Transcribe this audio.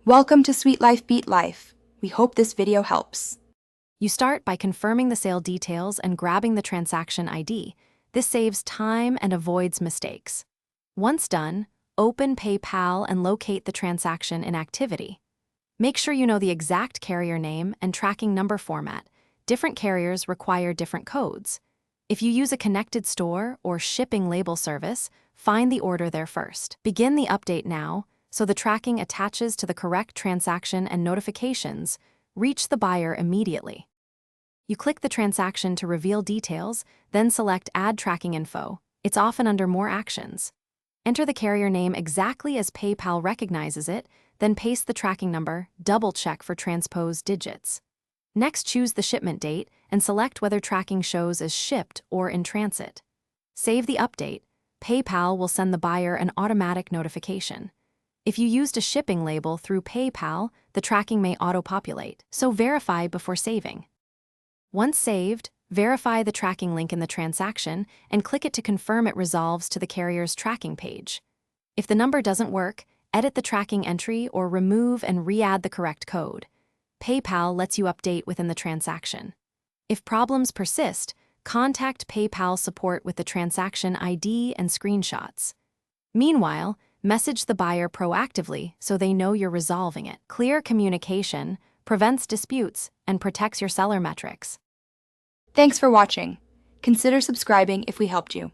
Welcome to Sweet Life Beat Life. We hope this video helps. You start by confirming the sale details and grabbing the transaction ID. This saves time and avoids mistakes. Once done, open PayPal and locate the transaction in Activity. Make sure you know the exact carrier name and tracking number format. Different carriers require different codes. If you use a connected store or shipping label service, find the order there first. Begin the update now, so the tracking attaches to the correct transaction and notifications reach the buyer immediately. You click the transaction to reveal details, then select Add Tracking Info. It's often under More Actions. Enter the carrier name exactly as PayPal recognizes it, then paste the tracking number, double-check for transposed digits. Next, choose the shipment date and select whether tracking shows as shipped or in transit. Save the update. PayPal will send the buyer an automatic notification. If you used a shipping label through PayPal, the tracking may auto-populate, so verify before saving. Once saved, verify the tracking link in the transaction and click it to confirm it resolves to the carrier's tracking page. If the number doesn't work, edit the tracking entry or remove and re-add the correct code. PayPal lets you update within the transaction. If problems persist, contact PayPal support with the transaction ID and screenshots. Meanwhile, message the buyer proactively so they know you're resolving it. Clear communication prevents disputes and protects your seller metrics. Thanks for watching. Consider subscribing if we helped you.